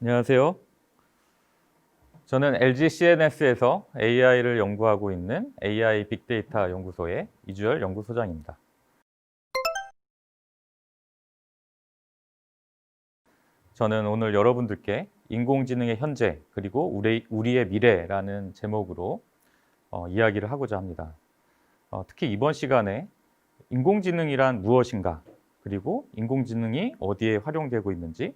안녕하세요. 저는 LG CNS에서 AI를 연구하고 있는 AI 빅데이터 연구소의 이주열 연구소장입니다. 저는 오늘 여러분들께 인공지능의 현재 그리고 우리의 미래라는 제목으로 이야기를 하고자 합니다. 특히 이번 시간에 인공지능이란 무엇인가, 그리고 인공지능이 어디에 활용되고 있는지,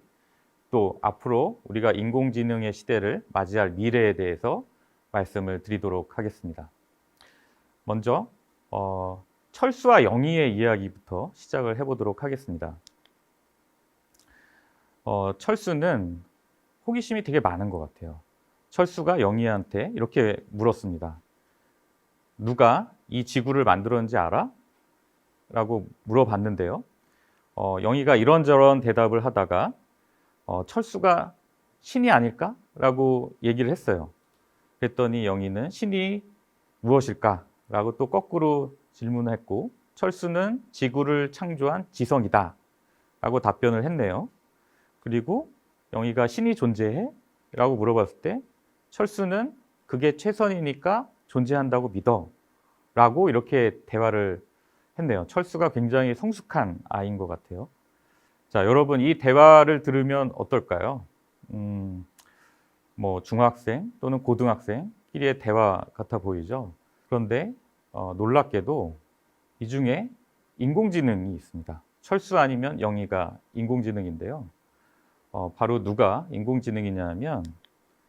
또 앞으로 우리가 인공지능의 시대를 맞이할 미래에 대해서 말씀을 드리도록 하겠습니다. 먼저 철수와 영희의 이야기부터 시작을 해보도록 하겠습니다. 철수는 호기심이 되게 많은 것 같아요. 철수가 영희한테 이렇게 물었습니다. 누가 이 지구를 만들었는지 알아? 라고 물어봤는데요. 영희가 이런저런 대답을 하다가 철수가 신이 아닐까? 라고 얘기를 했어요. 그랬더니 영희는 신이 무엇일까? 라고 또 거꾸로 질문을 했고, 철수는 지구를 창조한 지성이다 라고 답변을 했네요. 그리고 영희가 신이 존재해? 라고 물어봤을 때 철수는 그게 최선이니까 존재한다고 믿어 라고 이렇게 대화를 했네요. 철수가 굉장히 성숙한 아이인 것 같아요. 자, 여러분, 이 대화를 들으면 어떨까요? 뭐 중학생 또는 고등학생끼리의 대화 같아 보이죠? 그런데 놀랍게도 이 중에 인공지능이 있습니다. 철수 아니면 영희가 인공지능인데요. 바로 누가 인공지능이냐면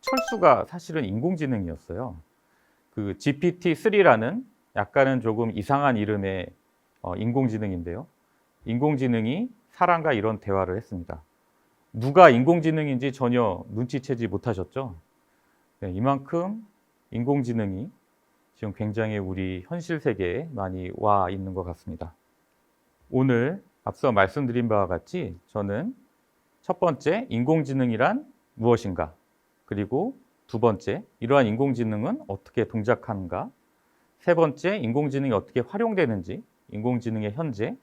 철수가 사실은 인공지능이었어요. 그 GPT-3라는 약간은 조금 이상한 이름의 인공지능인데요. 인공지능이 사람과 이런 대화를 했습니다. 누가 인공지능인지 전혀 눈치채지 못하셨죠? 네, 이만큼 인공지능이 지금 굉장히 우리 현실 세계에 많이 와 있는 것 같습니다. 오늘 앞서 말씀드린 바와 같이 저는 첫 번째, 인공지능이란 무엇인가? 그리고 두 번째, 이러한 인공지능은 어떻게 동작하는가? 세 번째, 인공지능이 어떻게 활용되는지, 인공지능의 현재,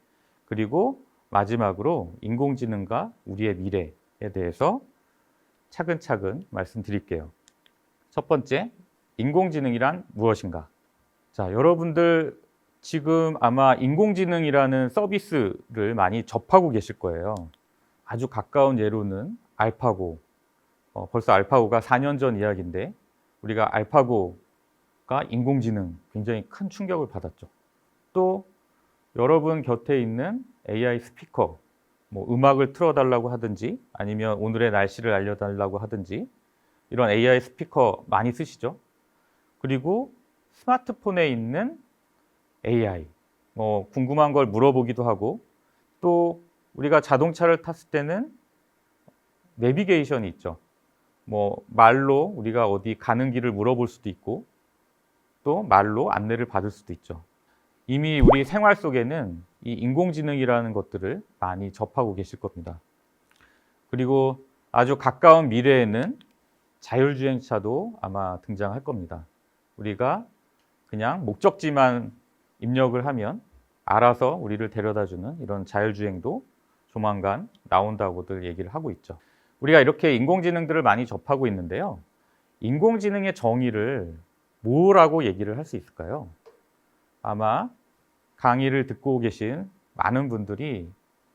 그리고 마지막으로 인공지능과 우리의 미래에 대해서 차근차근 말씀드릴게요. 첫 번째, 인공지능이란 무엇인가? 자, 여러분들 지금 아마 인공지능이라는 서비스를 많이 접하고 계실 거예요. 아주 가까운 예로는 알파고, 벌써 알파고가 4년 전 이야기인데 우리가 알파고가 인공지능 굉장히 큰 충격을 받았죠. 또 여러분 곁에 있는 AI 스피커, 뭐 음악을 틀어달라고 하든지 아니면 오늘의 날씨를 알려달라고 하든지 이런 AI 스피커 많이 쓰시죠? 그리고 스마트폰에 있는 AI, 궁금한 걸 물어보기도 하고, 또 우리가 자동차를 탔을 때는 내비게이션이 있죠. 말로 우리가 어디 가는 길을 물어볼 수도 있고, 또 말로 안내를 받을 수도 있죠. 이미 우리 생활 속에는 이 인공지능이라는 것들을 많이 접하고 계실 겁니다. 그리고 아주 가까운 미래에는 자율주행차도 아마 등장할 겁니다. 우리가 그냥 목적지만 입력을 하면 알아서 우리를 데려다주는 이런 자율주행도 조만간 나온다고들 얘기를 하고 있죠. 우리가 이렇게 인공지능들을 많이 접하고 있는데요. 인공지능의 정의를 뭐라고 얘기를 할 수 있을까요? 아마 강의를 듣고 계신 많은 분들이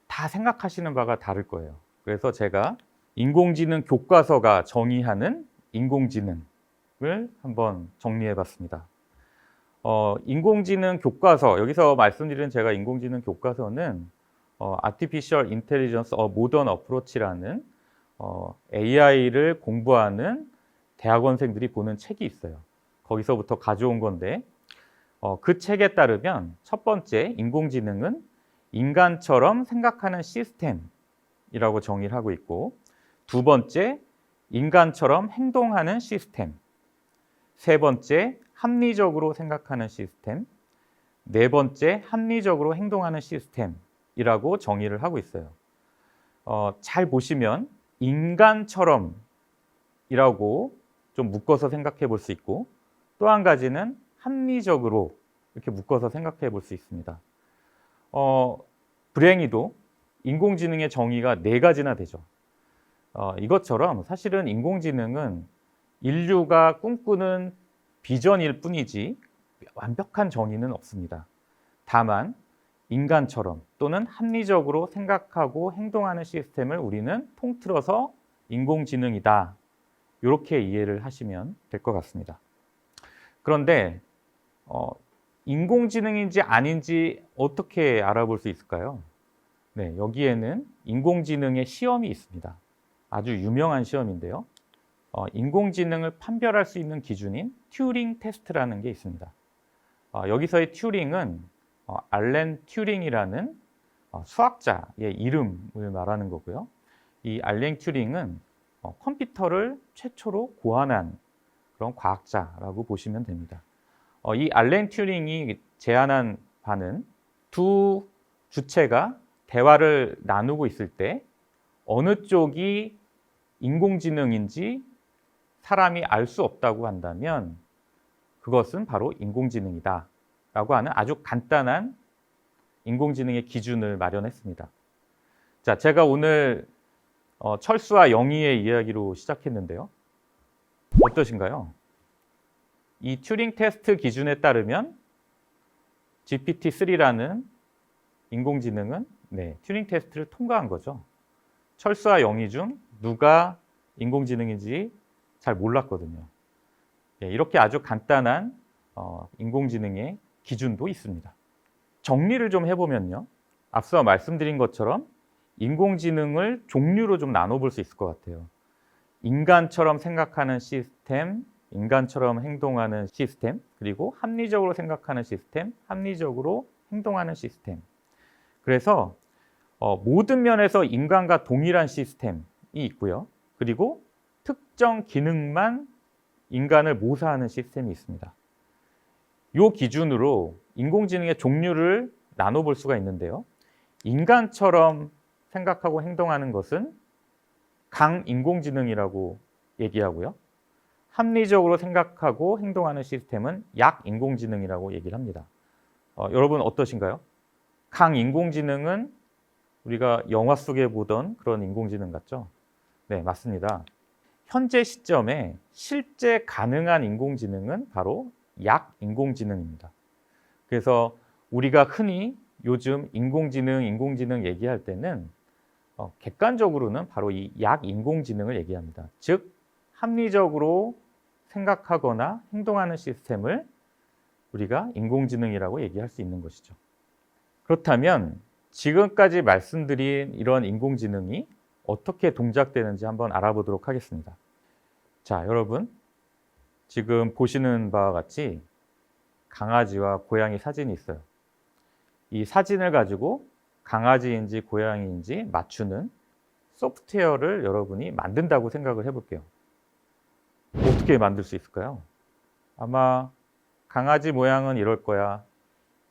다 생각하시는 바가 다를 거예요. 그래서 제가 인공지능 교과서가 정의하는 인공지능을 한번 정리해 봤습니다. 인공지능 교과서, 여기서 말씀드리는 제가 인공지능 교과서는 Artificial Intelligence A Modern Approach라는 AI를 공부하는 대학원생들이 보는 책이 있어요. 거기서부터 가져온 건데 그 책에 따르면 첫 번째, 인공지능은 인간처럼 생각하는 시스템이라고 정의를 하고 있고, 두 번째, 인간처럼 행동하는 시스템, 세 번째, 합리적으로 생각하는 시스템, 네 번째, 합리적으로 행동하는 시스템이라고 정의를 하고 있어요. 잘 보시면 인간처럼이라고 좀 묶어서 생각해 볼 수 있고, 또 한 가지는 합리적으로 이렇게 묶어서 생각해 볼 수 있습니다. 불행히도 인공지능의 정의가 4가지나 되죠. 이것처럼 사실은 인공지능은 인류가 꿈꾸는 비전일 뿐이지 완벽한 정의는 없습니다. 다만 인간처럼 또는 합리적으로 생각하고 행동하는 시스템을 우리는 통틀어서 인공지능이다. 이렇게 이해를 하시면 될 것 같습니다. 그런데 인공지능인지 아닌지 어떻게 알아볼 수 있을까요? 네, 여기에는 인공지능의 시험이 있습니다. 아주 유명한 시험인데요. 인공지능을 판별할 수 있는 기준인 튜링 테스트라는 게 있습니다. 여기서의 튜링은 알렌 튜링이라는 수학자의 이름을 말하는 거고요. 이 알렌 튜링은 컴퓨터를 최초로 고안한 그런 과학자라고 보시면 됩니다. 이 알렌 튜링이 제안한 바는 두 주체가 대화를 나누고 있을 때 어느 쪽이 인공지능인지 사람이 알 수 없다고 한다면 그것은 바로 인공지능이다 라고 하는 아주 간단한 인공지능의 기준을 마련했습니다. 자, 제가 오늘 철수와 영희의 이야기로 시작했는데요. 어떠신가요? 이 튜링 테스트 기준에 따르면 GPT-3라는 인공지능은 튜링 테스트를 통과한 거죠. 철수와 영희 중 누가 인공지능인지 잘 몰랐거든요. 이렇게 아주 간단한 인공지능의 기준도 있습니다. 정리를 좀 해보면요. 앞서 말씀드린 것처럼 인공지능을 종류로 좀 나눠볼 수 있을 것 같아요. 인간처럼 생각하는 시스템, 인간처럼 행동하는 시스템, 그리고 합리적으로 생각하는 시스템, 합리적으로 행동하는 시스템. 그래서 모든 면에서 인간과 동일한 시스템이 있고요. 그리고 특정 기능만 인간을 모사하는 시스템이 있습니다. 이 기준으로 인공지능의 종류를 나눠볼 수가 있는데요. 인간처럼 생각하고 행동하는 것은 강인공지능이라고 얘기하고요. 합리적으로 생각하고 행동하는 시스템은 약인공지능이라고 얘기를 합니다. 여러분 어떠신가요? 강인공지능은 우리가 영화 속에 보던 그런 인공지능 같죠? 네, 맞습니다. 현재 시점에 실제 가능한 인공지능은 바로 약인공지능입니다. 그래서 우리가 흔히 요즘 인공지능 얘기할 때는 객관적으로는 바로 이 약인공지능을 얘기합니다. 즉, 합리적으로 생각하거나 행동하는 시스템을 우리가 인공지능이라고 얘기할 수 있는 것이죠. 그렇다면 지금까지 말씀드린 이런 인공지능이 어떻게 동작되는지 한번 알아보도록 하겠습니다. 자, 여러분 지금 보시는 바와 같이 강아지와 고양이 사진이 있어요. 이 사진을 가지고 강아지인지 고양이인지 맞추는 소프트웨어를 여러분이 만든다고 생각을 해볼게요. 어떻게 만들 수 있을까요? 아마 강아지 모양은 이럴 거야,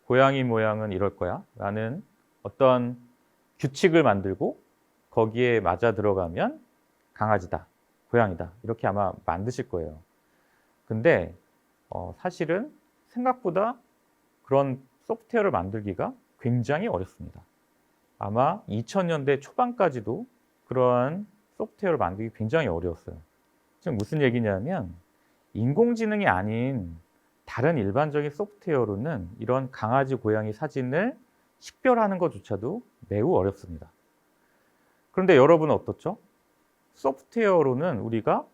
고양이 모양은 이럴 거야 라는 어떤 규칙을 만들고 거기에 맞아 들어가면 강아지다, 고양이다 이렇게 아마 만드실 거예요. 근데 사실은 생각보다 그런 소프트웨어를 만들기가 굉장히 어렵습니다. 아마 2000년대 초반까지도 그러한 소프트웨어를 만들기 굉장히 어려웠어요. 지금 무슨 얘기냐면 인공지능이 아닌 다른 일반적인 소프트웨어로는 이런 강아지, 고양이 사진을 식별하는 것조차도 매우 어렵습니다. 그런데 여러분은 어떻죠? 소프트웨어로는 우리가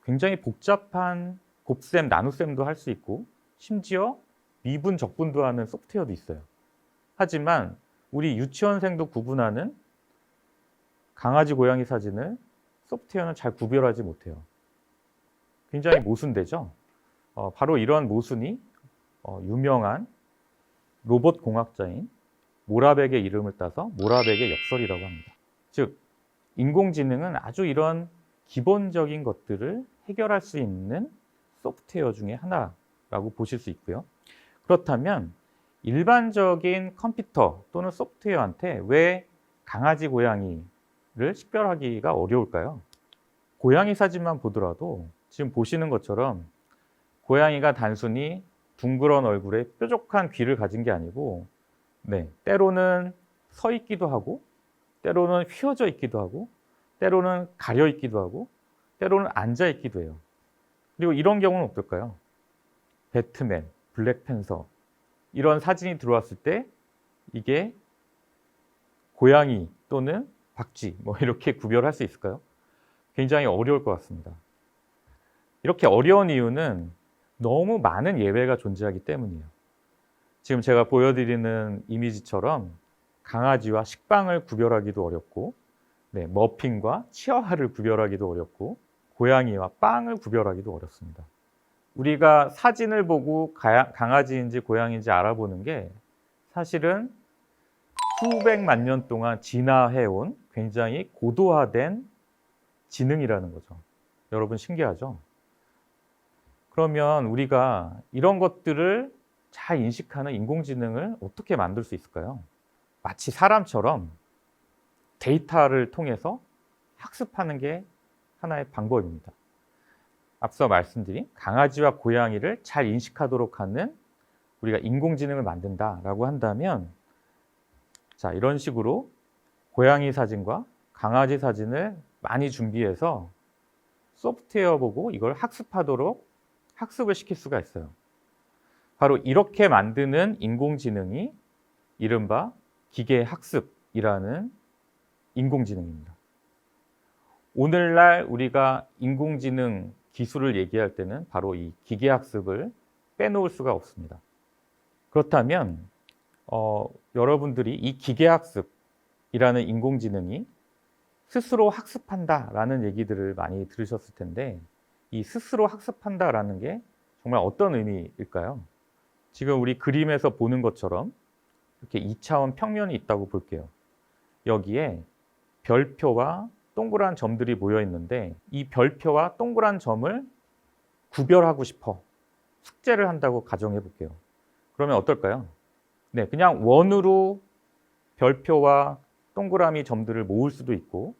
굉장히 복잡한 곱셈, 나눗셈도 할 수 있고 심지어 미분, 적분도 하는 소프트웨어도 있어요. 하지만 우리 유치원생도 구분하는 강아지, 고양이 사진을 소프트웨어는 잘 구별하지 못해요. 굉장히 모순되죠? 바로 이런 모순이 유명한 로봇 공학자인 모라백의 이름을 따서 모라백의 역설이라고 합니다. 즉, 인공지능은 아주 이런 기본적인 것들을 해결할 수 있는 소프트웨어 중에 하나라고 보실 수 있고요. 그렇다면 일반적인 컴퓨터 또는 소프트웨어한테 왜 강아지, 고양이를 식별하기가 어려울까요? 고양이 사진만 보더라도 지금 보시는 것처럼 고양이가 단순히 둥그런 얼굴에 뾰족한 귀를 가진 게 아니고 때로는 서 있기도 하고 때로는 휘어져 있기도 하고 때로는 가려 있기도 하고 때로는 앉아 있기도 해요. 그리고 이런 경우는 어떨까요? 배트맨, 블랙팬서 이런 사진이 들어왔을 때 이게 고양이 또는 박쥐 뭐 이렇게 구별할 수 있을까요? 굉장히 어려울 것 같습니다. 이렇게 어려운 이유는 너무 많은 예외가 존재하기 때문이에요. 지금 제가 보여드리는 이미지처럼 강아지와 식빵을 구별하기도 어렵고 머핀과 치어와를 구별하기도 어렵고 고양이와 빵을 구별하기도 어렵습니다. 우리가 사진을 보고 강아지인지 고양이인지 알아보는 게 사실은 수백만 년 동안 진화해온 굉장히 고도화된 지능이라는 거죠. 여러분 신기하죠? 그러면 우리가 이런 것들을 잘 인식하는 인공지능을 어떻게 만들 수 있을까요? 마치 사람처럼 데이터를 통해서 학습하는 게 하나의 방법입니다. 앞서 말씀드린 강아지와 고양이를 잘 인식하도록 하는 우리가 인공지능을 만든다라고 한다면 자, 이런 식으로 고양이 사진과 강아지 사진을 많이 준비해서 소프트웨어 보고 이걸 학습하도록 학습을 시킬 수가 있어요. 바로 이렇게 만드는 인공지능이 이른바 기계학습이라는 인공지능입니다. 오늘날 우리가 인공지능 기술을 얘기할 때는 바로 이 기계학습을 빼놓을 수가 없습니다. 그렇다면 여러분들이 이 기계학습이라는 인공지능이 스스로 학습한다라는 얘기들을 많이 들으셨을 텐데 이 스스로 학습한다라는 게 정말 어떤 의미일까요? 지금 우리 그림에서 보는 것처럼 이렇게 2차원 평면이 있다고 볼게요. 여기에 별표와 동그란 점들이 모여 있는데 이 별표와 동그란 점을 구별하고 싶어 숙제를 한다고 가정해 볼게요. 그러면 어떨까요? 네, 그냥 원으로 별표와 동그라미 점들을 모을 수도 있고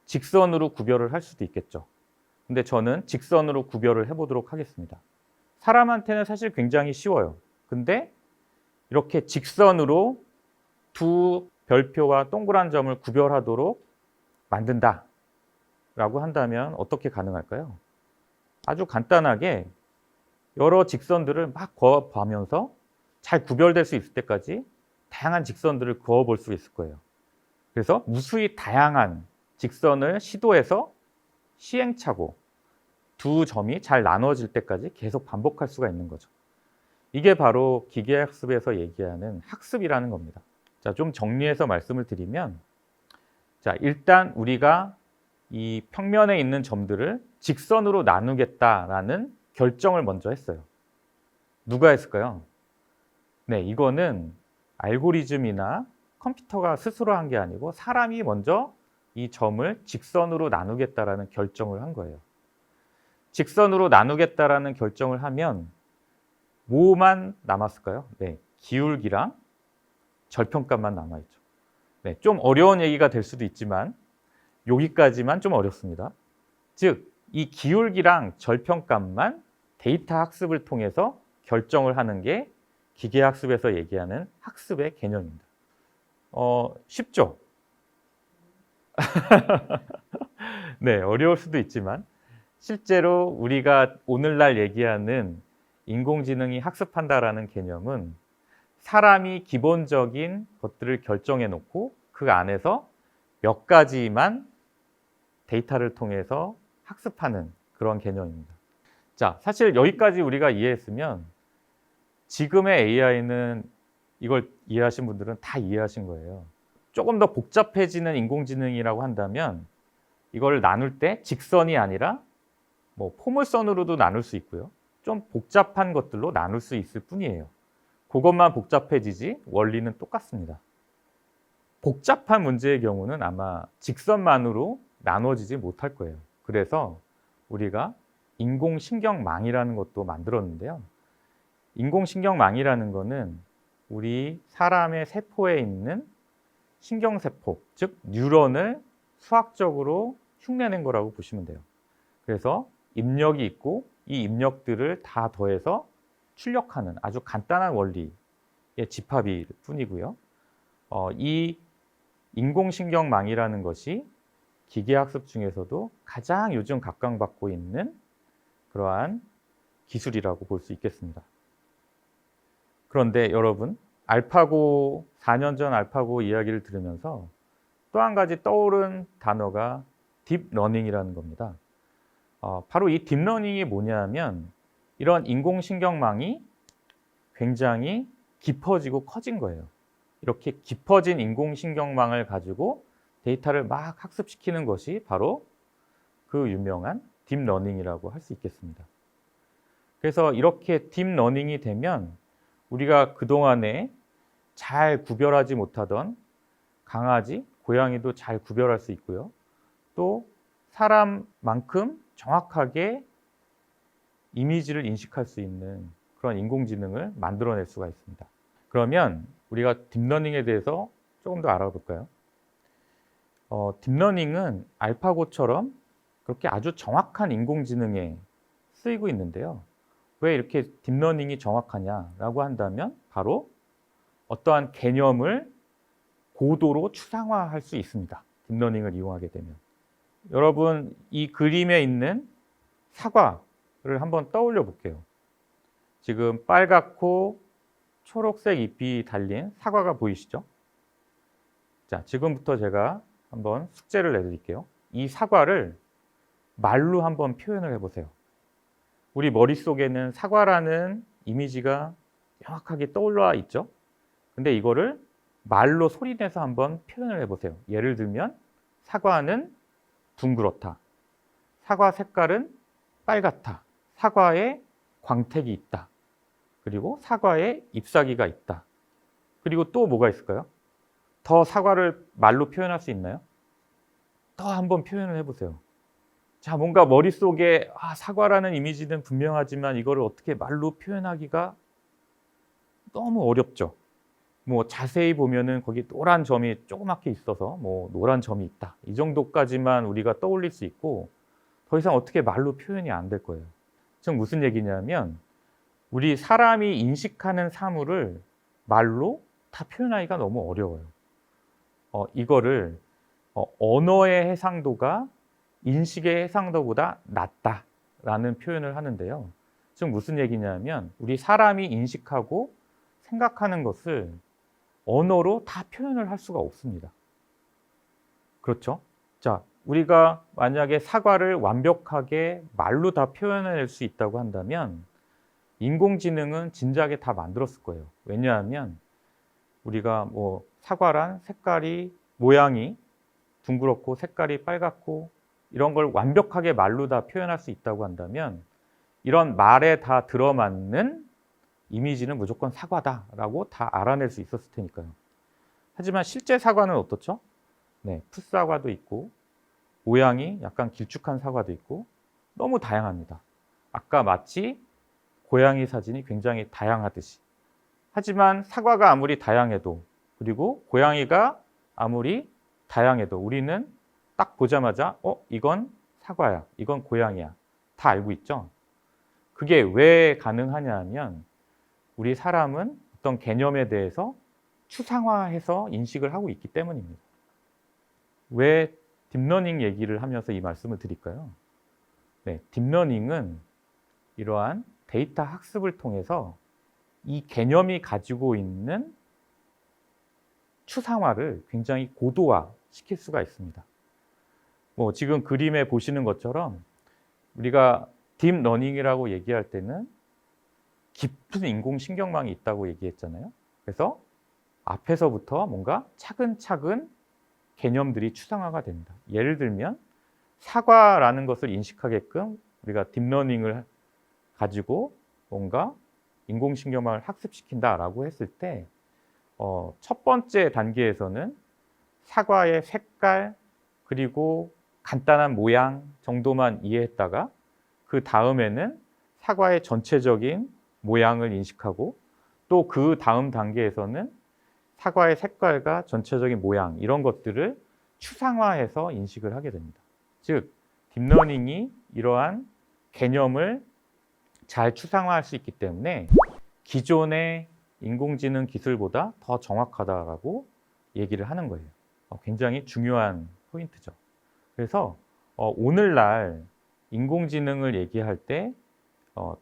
직선으로 구별을 할 수도 있겠죠. 근데 저는 직선으로 구별을 해보도록 하겠습니다. 사람한테는 사실 굉장히 쉬워요. 근데 이렇게 직선으로 두 별표와 동그란 점을 구별하도록 만든다 라고 한다면 어떻게 가능할까요? 아주 간단하게 여러 직선들을 막 그어가면서 잘 구별될 수 있을 때까지 다양한 직선들을 그어볼 수 있을 거예요. 그래서 무수히 다양한 직선을 시도해서 시행착오 두 점이 잘 나눠질 때까지 계속 반복할 수가 있는 거죠. 이게 바로 기계학습에서 얘기하는 학습이라는 겁니다. 자, 좀 정리해서 말씀을 드리면 자, 일단 우리가 이 평면에 있는 점들을 직선으로 나누겠다라는 결정을 먼저 했어요. 누가 했을까요? 네, 이거는 알고리즘이나 컴퓨터가 스스로 한 게 아니고 사람이 먼저 이 점을 직선으로 나누겠다라는 결정을 한 거예요. 직선으로 나누겠다라는 결정을 하면 뭐만 남았을까요? 네, 기울기랑 절편값만 남아있죠. 네, 좀 어려운 얘기가 될 수도 있지만 여기까지만 좀 어렵습니다. 즉, 이 기울기랑 절편값만 데이터 학습을 통해서 결정을 하는 게 기계학습에서 얘기하는 학습의 개념입니다. 쉽죠? 네, 어려울 수도 있지만 실제로 우리가 오늘날 얘기하는 인공지능이 학습한다라는 개념은 사람이 기본적인 것들을 결정해 놓고 그 안에서 몇 가지만 데이터를 통해서 학습하는 그런 개념입니다. 자, 사실 여기까지 우리가 이해했으면 지금의 AI는 이걸 이해하신 분들은 다 이해하신 거예요. 조금 더 복잡해지는 인공지능이라고 한다면 이걸 나눌 때 직선이 아니라 뭐 포물선으로도 나눌 수 있고요. 좀 복잡한 것들로 나눌 수 있을 뿐이에요. 그것만 복잡해지지 원리는 똑같습니다. 복잡한 문제의 경우는 아마 직선만으로 나눠지지 못할 거예요. 그래서 우리가 인공신경망이라는 것도 만들었는데요. 인공신경망이라는 거는 우리 사람의 세포에 있는 신경세포, 즉 뉴런을 수학적으로 흉내낸 거라고 보시면 돼요. 그래서 입력이 있고 이 입력들을 다 더해서 출력하는 아주 간단한 원리의 집합일 뿐이고요. 이 인공신경망이라는 것이 기계학습 중에서도 가장 요즘 각광받고 있는 그러한 기술이라고 볼 수 있겠습니다. 그런데 여러분, 알파고 4년 전 알파고 이야기를 들으면서 또 한 가지 떠오른 단어가 딥러닝이라는 겁니다. 바로 이 딥러닝이 뭐냐면 이런 인공신경망이 굉장히 깊어지고 커진 거예요. 이렇게 깊어진 인공신경망을 가지고 데이터를 막 학습시키는 것이 바로 그 유명한 딥러닝이라고 할 수 있겠습니다. 그래서 이렇게 딥러닝이 되면 우리가 그동안에 잘 구별하지 못하던 강아지, 고양이도 잘 구별할 수 있고요. 또 사람만큼 정확하게 이미지를 인식할 수 있는 그런 인공지능을 만들어낼 수가 있습니다. 그러면 우리가 딥러닝에 대해서 조금 더 알아볼까요? 딥러닝은 알파고처럼 그렇게 아주 정확한 인공지능에 쓰이고 있는데요. 왜 이렇게 딥러닝이 정확하냐라고 한다면 바로 어떠한 개념을 고도로 추상화할 수 있습니다. 딥러닝을 이용하게 되면. 여러분, 이 그림에 있는 사과를 한번 떠올려 볼게요. 지금 빨갛고 초록색 잎이 달린 사과가 보이시죠? 자, 지금부터 제가 한번 숙제를 내드릴게요. 이 사과를 말로 한번 표현을 해보세요. 우리 머릿속에는 사과라는 이미지가 명확하게 떠올라 있죠? 근데 이거를 말로 소리내서 한번 표현을 해보세요. 예를 들면 사과는 둥그렇다. 사과 색깔은 빨갛다. 사과에 광택이 있다. 그리고 사과에 잎사귀가 있다. 그리고 또 뭐가 있을까요? 더 사과를 말로 표현할 수 있나요? 더 한번 표현을 해보세요. 자, 뭔가 머릿속에 사과라는 이미지는 분명하지만 이거를 어떻게 말로 표현하기가 너무 어렵죠. 뭐 자세히 보면은 거기 노란 점이 조그맣게 있어서 뭐 노란 점이 있다. 이 정도까지만 우리가 떠올릴 수 있고 더 이상 어떻게 말로 표현이 안 될 거예요. 즉 무슨 얘기냐면 우리 사람이 인식하는 사물을 말로 다 표현하기가 너무 어려워요. 이거를 언어의 해상도가 인식의 해상도보다 낮다라는 표현을 하는데요. 즉 무슨 얘기냐면 우리 사람이 인식하고 생각하는 것을 언어로 다 표현을 할 수가 없습니다. 그렇죠? 자, 우리가 만약에 사과를 완벽하게 말로 다 표현해낼 수 있다고 한다면 인공지능은 진작에 다 만들었을 거예요. 왜냐하면 우리가 뭐 사과란 색깔이 모양이 둥그렇고 색깔이 빨갛고 이런 걸 완벽하게 말로 다 표현할 수 있다고 한다면 이런 말에 다 들어맞는 이미지는 무조건 사과다라고 다 알아낼 수 있었을 테니까요. 하지만 실제 사과는 어떻죠? 네, 풋사과도 있고 모양이 약간 길쭉한 사과도 있고 너무 다양합니다. 아까 마치 고양이 사진이 굉장히 다양하듯이. 하지만 사과가 아무리 다양해도 그리고 고양이가 아무리 다양해도 우리는 딱 보자마자 이건 사과야, 이건 고양이야. 다 알고 있죠? 그게 왜 가능하냐 하면 우리 사람은 어떤 개념에 대해서 추상화해서 인식을 하고 있기 때문입니다. 왜 딥러닝 얘기를 하면서 이 말씀을 드릴까요? 네, 딥러닝은 이러한 데이터 학습을 통해서 이 개념이 가지고 있는 추상화를 굉장히 고도화시킬 수가 있습니다. 뭐 지금 그림에 보시는 것처럼 우리가 딥러닝이라고 얘기할 때는 깊은 인공신경망이 있다고 얘기했잖아요. 그래서 앞에서부터 뭔가 차근차근 개념들이 추상화가 됩니다. 예를 들면 사과라는 것을 인식하게끔 우리가 딥러닝을 가지고 뭔가 인공신경망을 학습시킨다라고 했을 때 첫 번째 단계에서는 사과의 색깔 그리고 간단한 모양 정도만 이해했다가 그 다음에는 사과의 전체적인 모양을 인식하고 또 그 다음 단계에서는 사과의 색깔과 전체적인 모양 이런 것들을 추상화해서 인식을 하게 됩니다. 즉 딥러닝이 이러한 개념을 잘 추상화할 수 있기 때문에 기존의 인공지능 기술보다 더 정확하다라고 얘기를 하는 거예요. 굉장히 중요한 포인트죠. 그래서 오늘날 인공지능을 얘기할 때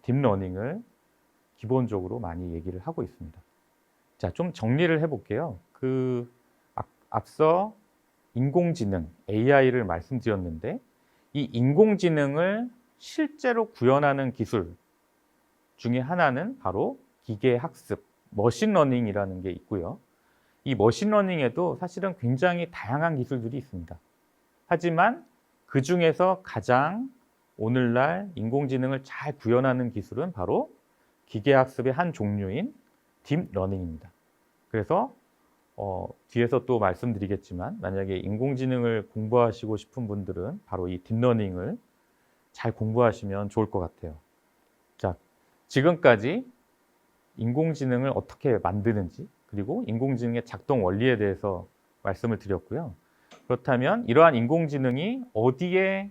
딥러닝을 기본적으로 많이 얘기를 하고 있습니다. 자, 좀 정리를 해볼게요. 앞서 인공지능, AI를 말씀드렸는데 이 인공지능을 실제로 구현하는 기술 중에 하나는 바로 기계학습, 머신러닝이라는 게 있고요. 이 머신러닝에도 사실은 굉장히 다양한 기술들이 있습니다. 하지만 그 중에서 가장 오늘날 인공지능을 잘 구현하는 기술은 바로 기계학습의 한 종류인 딥러닝입니다. 그래서 뒤에서 또 말씀드리겠지만 만약에 인공지능을 공부하시고 싶은 분들은 바로 이 딥러닝을 잘 공부하시면 좋을 것 같아요. 자, 지금까지 인공지능을 어떻게 만드는지 그리고 인공지능의 작동 원리에 대해서 말씀을 드렸고요. 그렇다면 이러한 인공지능이 어디에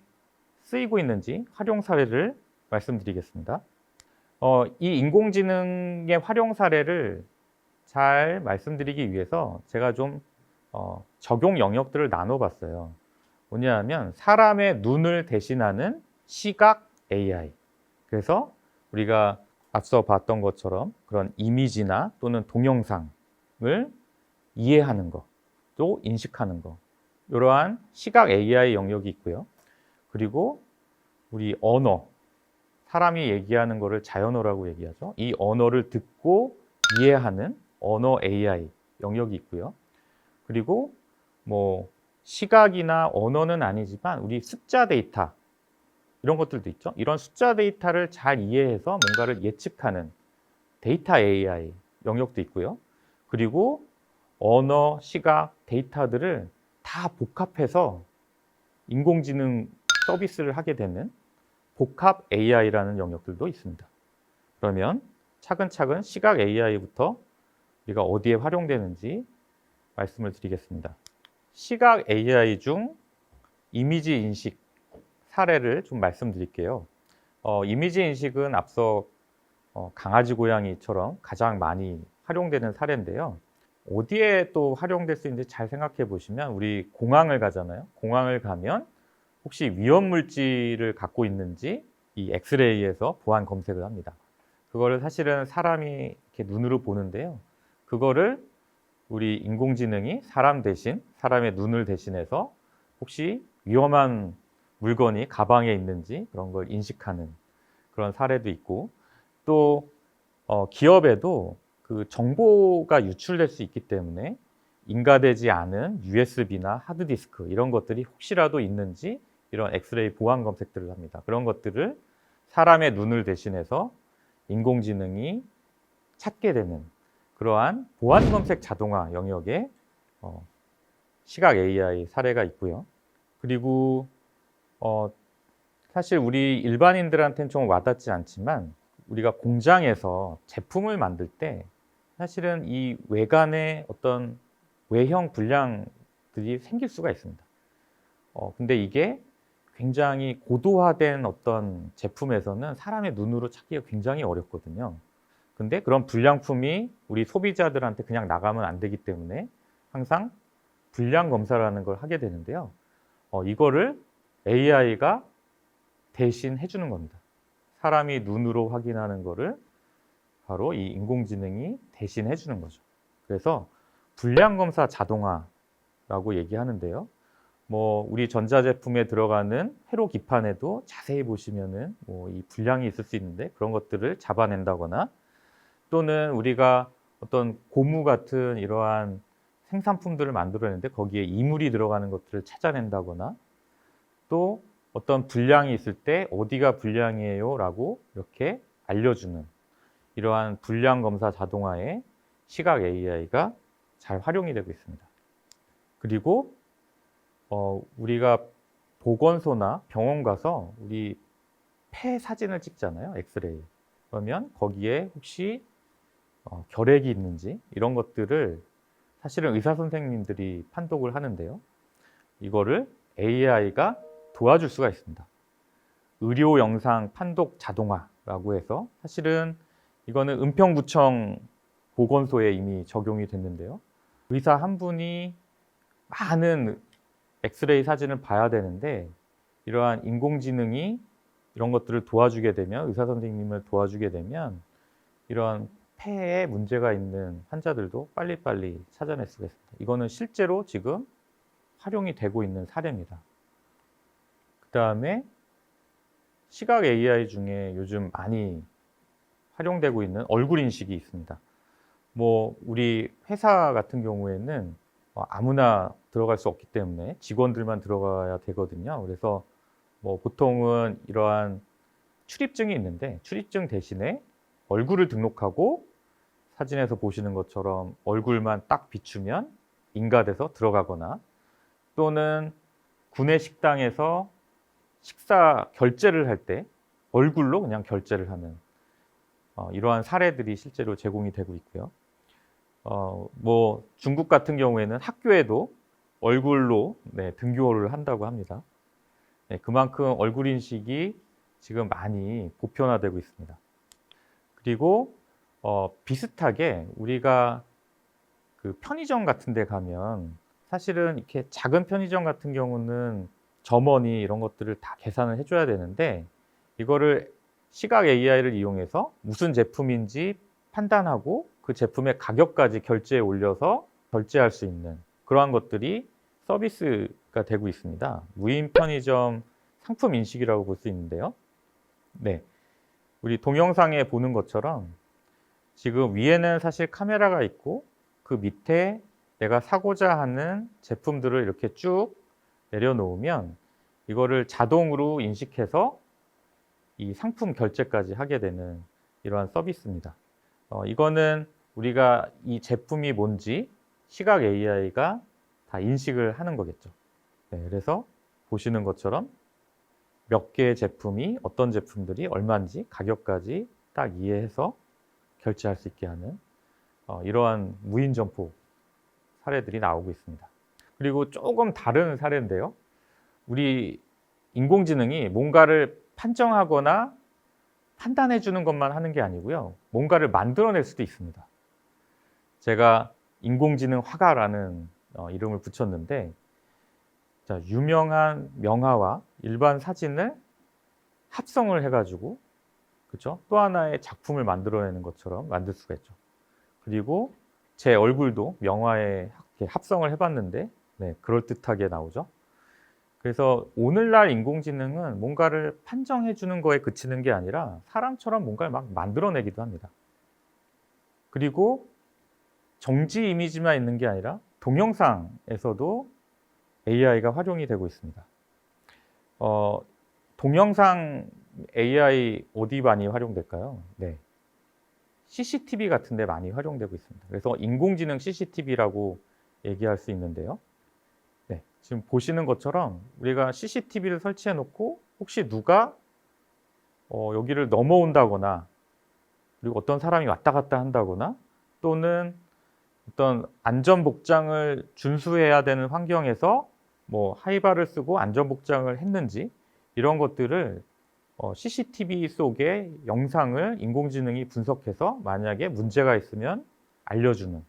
쓰이고 있는지 활용 사례를 말씀드리겠습니다. 이 인공지능의 활용 사례를 잘 말씀드리기 위해서 제가 좀 적용 영역들을 나눠봤어요. 뭐냐면 사람의 눈을 대신하는 시각 AI. 그래서 우리가 앞서 봤던 것처럼 그런 이미지나 또는 동영상을 이해하는 것, 또 인식하는 것, 이러한 시각 AI 영역이 있고요. 그리고 우리 언어, 사람이 얘기하는 것을 자연어라고 얘기하죠. 이 언어를 듣고 이해하는 언어 AI 영역이 있고요. 그리고 뭐 시각이나 언어는 아니지만 우리 숫자 데이터 이런 것들도 있죠. 이런 숫자 데이터를 잘 이해해서 뭔가를 예측하는 데이터 AI 영역도 있고요. 그리고 언어, 시각, 데이터들을 다 복합해서 인공지능 서비스를 하게 되는 복합 AI라는 영역들도 있습니다. 그러면 차근차근 시각 AI부터 우리가 어디에 활용되는지 말씀을 드리겠습니다. 시각 AI 중 이미지 인식 사례를 좀 말씀드릴게요. 이미지 인식은 앞서 강아지, 고양이처럼 가장 많이 활용되는 사례인데요. 어디에 또 활용될 수 있는지 잘 생각해 보시면 우리 공항을 가잖아요. 공항을 가면 혹시 위험 물질을 갖고 있는지 이 엑스레이에서 보안 검색을 합니다. 그거를 사실은 사람이 이렇게 눈으로 보는데요. 그거를 우리 인공지능이 사람 대신 사람의 눈을 대신해서 혹시 위험한 물건이 가방에 있는지 그런 걸 인식하는 그런 사례도 있고 또 기업에도 그 정보가 유출될 수 있기 때문에 인가되지 않은 USB나 하드디스크 이런 것들이 혹시라도 있는지 이런 엑스레이 보안 검색들을 합니다. 그런 것들을 사람의 눈을 대신해서 인공지능이 찾게 되는 그러한 보안 검색 자동화 영역의 시각 AI 사례가 있고요. 그리고 사실 우리 일반인들한테는 좀 와닿지 않지만 우리가 공장에서 제품을 만들 때 사실은 이 외관에 어떤 외형 불량들이 생길 수가 있습니다. 근데 이게 굉장히 고도화된 어떤 제품에서는 사람의 눈으로 찾기가 굉장히 어렵거든요. 근데 그런 불량품이 우리 소비자들한테 그냥 나가면 안 되기 때문에 항상 불량 검사라는 걸 하게 되는데요. 이거를 AI가 대신 해주는 겁니다. 사람이 눈으로 확인하는 거를 바로 이 인공지능이 대신 해주는 거죠. 그래서 불량 검사 자동화라고 얘기하는데요. 뭐 우리 전자제품에 들어가는 회로 기판에도 자세히 보시면은 뭐 이 불량이 있을 수 있는데 그런 것들을 잡아낸다거나 또는 우리가 어떤 고무 같은 이러한 생산품들을 만들어내는데 거기에 이물이 들어가는 것들을 찾아낸다거나 또 어떤 불량이 있을 때 어디가 불량이에요 라고 이렇게 알려주는 이러한 불량 검사 자동화에 시각 AI가 잘 활용이 되고 있습니다. 그리고 우리가 보건소나 병원 가서 우리 폐 사진을 찍잖아요. 엑스레이. 그러면 거기에 혹시 결핵이 있는지 이런 것들을 사실은 의사 선생님들이 판독을 하는데요. 이거를 AI가 도와줄 수가 있습니다. 의료 영상 판독 자동화라고 해서 사실은 이거는 은평구청 보건소에 이미 적용이 됐는데요. 의사 한 분이 많은 엑스레이 사진을 봐야 되는데 이러한 인공지능이 이런 것들을 도와주게 되면 의사 선생님을 도와주게 되면 이런 폐에 문제가 있는 환자들도 빨리빨리 찾아낼 수가 있습니다. 이거는 실제로 지금 활용이 되고 있는 사례입니다. 그 다음에 시각 AI 중에 요즘 많이 활용되고 있는 얼굴 인식이 있습니다. 뭐 우리 회사 같은 경우에는 아무나 들어갈 수 없기 때문에 직원들만 들어가야 되거든요. 그래서 뭐 보통은 이러한 출입증이 있는데 출입증 대신에 얼굴을 등록하고 사진에서 보시는 것처럼 얼굴만 딱 비추면 인가돼서 들어가거나 또는 구내 식당에서 식사 결제를 할 때 얼굴로 그냥 결제를 하는 이러한 사례들이 실제로 제공이 되고 있고요. 뭐 중국 같은 경우에는 학교에도 얼굴로 등교를 한다고 합니다. 그만큼 얼굴 인식이 지금 많이 보편화되고 있습니다. 그리고 비슷하게 우리가 그 편의점 같은 데 가면 사실은 이렇게 작은 편의점 같은 경우는 점원이 이런 것들을 다 계산을 해줘야 되는데 이거를 시각 AI를 이용해서 무슨 제품인지 판단하고 그 제품의 가격까지 결제에 올려서 결제할 수 있는 그러한 것들이 서비스가 되고 있습니다. 무인 편의점 상품 인식이라고 볼 수 있는데요. 네, 우리 동영상에 보는 것처럼 지금 위에는 사실 카메라가 있고 그 밑에 내가 사고자 하는 제품들을 이렇게 쭉 내려놓으면 이거를 자동으로 인식해서 이 상품 결제까지 하게 되는 이러한 서비스입니다. 이거는 우리가 이 제품이 뭔지 시각 AI가 다 인식을 하는 거겠죠. 네, 그래서 보시는 것처럼 몇 개의 제품이 어떤 제품들이 얼마인지 가격까지 딱 이해해서 결제할 수 있게 하는 이러한 무인 점포 사례들이 나오고 있습니다. 그리고 조금 다른 사례인데요. 우리 인공지능이 뭔가를 판정하거나 판단해 주는 것만 하는 게 아니고요. 뭔가를 만들어낼 수도 있습니다. 제가 인공지능 화가라는 이름을 붙였는데 자, 유명한 명화와 일반 사진을 합성을 해가지고 그렇죠? 또 하나의 작품을 만들어내는 것처럼 만들 수가 있죠. 그리고 제 얼굴도 명화에 합성을 해봤는데 그럴듯하게 나오죠. 그래서 오늘날 인공지능은 뭔가를 판정해 주는 거에 그치는 게 아니라 사람처럼 뭔가를 막 만들어내기도 합니다. 그리고 정지 이미지만 있는 게 아니라 동영상에서도 AI가 활용이 되고 있습니다. 동영상 AI 어디 많이 활용될까요? 네. CCTV 같은 데 많이 활용되고 있습니다. 그래서 인공지능 CCTV라고 얘기할 수 있는데요. 네, 지금 보시는 것처럼 우리가 CCTV를 설치해 놓고 혹시 누가 여기를 넘어온다거나 그리고 어떤 사람이 왔다 갔다 한다거나 또는 어떤 안전복장을 준수해야 되는 환경에서 뭐 하이바를 쓰고 안전복장을 했는지 이런 것들을 CCTV 속의 영상을 인공지능이 분석해서 만약에 문제가 있으면 알려주는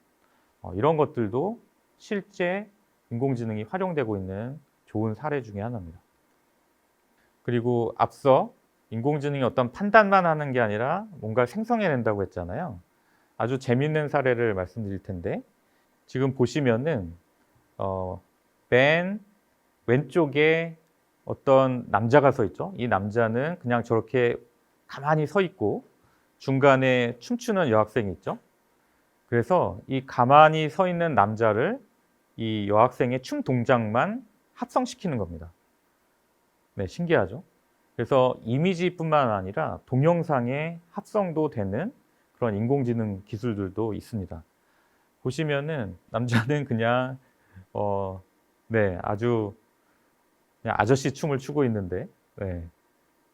이런 것들도 실제 인공지능이 활용되고 있는 좋은 사례 중에 하나입니다. 그리고 앞서 인공지능이 어떤 판단만 하는 게 아니라 뭔가를 생성해낸다고 했잖아요. 아주 재밌는 사례를 말씀드릴 텐데 지금 보시면은 맨 왼쪽에 어떤 남자가 서 있죠. 이 남자는 그냥 저렇게 가만히 서 있고 중간에 춤추는 여학생이 있죠. 그래서 이 가만히 서 있는 남자를 이 여학생의 춤 동작만 합성시키는 겁니다. 네, 신기하죠? 그래서 이미지뿐만 아니라 동영상에 합성도 되는 그런 인공지능 기술들도 있습니다. 보시면은 남자는 그냥 아주 그냥 아저씨 춤을 추고 있는데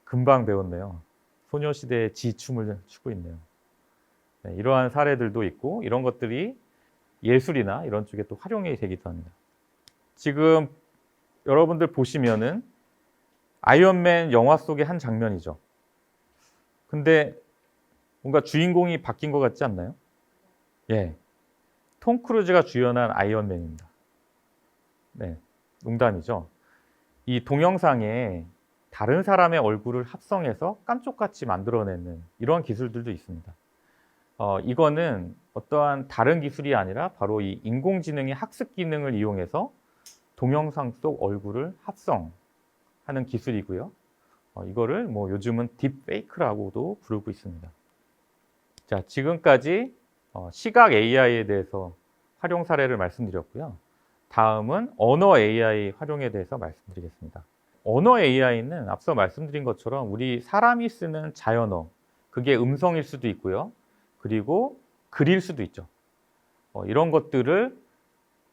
금방 배웠네요. 소녀시대의 지춤을 추고 있네요. 이러한 사례들도 있고 이런 것들이 예술이나 이런 쪽에 또 활용이 되기도 합니다. 지금 여러분들 보시면은 아이언맨 영화 속의 한 장면이죠. 근데 뭔가 주인공이 바뀐 것 같지 않나요? 예, 톰 크루즈가 주연한 아이언맨입니다. 네, 농담이죠. 이 동영상에 다른 사람의 얼굴을 합성해서 깜쪽같이 만들어내는 이런 기술들도 있습니다. 이거는 어떠한 다른 기술이 아니라 바로 이 인공지능의 학습 기능을 이용해서 동영상 속 얼굴을 합성하는 기술이고요. 이거를 뭐 요즘은 딥페이크라고도 부르고 있습니다. 자, 지금까지 시각 AI에 대해서 활용 사례를 말씀드렸고요. 다음은 언어 AI 활용에 대해서 말씀드리겠습니다. 언어 AI는 앞서 말씀드린 것처럼 우리 사람이 쓰는 자연어, 그게 음성일 수도 있고요. 그리고 글일 수도 있죠. 이런 것들을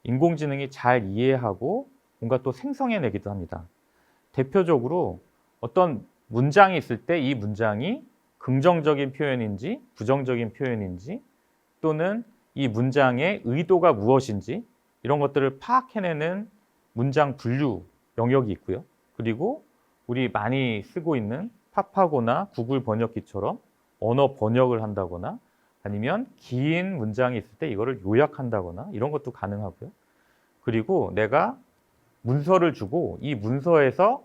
인공지능이 잘 이해하고 뭔가 또 생성해내기도 합니다. 대표적으로 어떤 문장이 있을 때 이 문장이 긍정적인 표현인지 부정적인 표현인지 또는 이 문장의 의도가 무엇인지 이런 것들을 파악해내는 문장 분류 영역이 있고요. 그리고 우리 많이 쓰고 있는 팝하고나 구글 번역기처럼 언어 번역을 한다거나 아니면 긴 문장이 있을 때 이거를 요약한다거나 이런 것도 가능하고요. 그리고 내가 문서를 주고 이 문서에서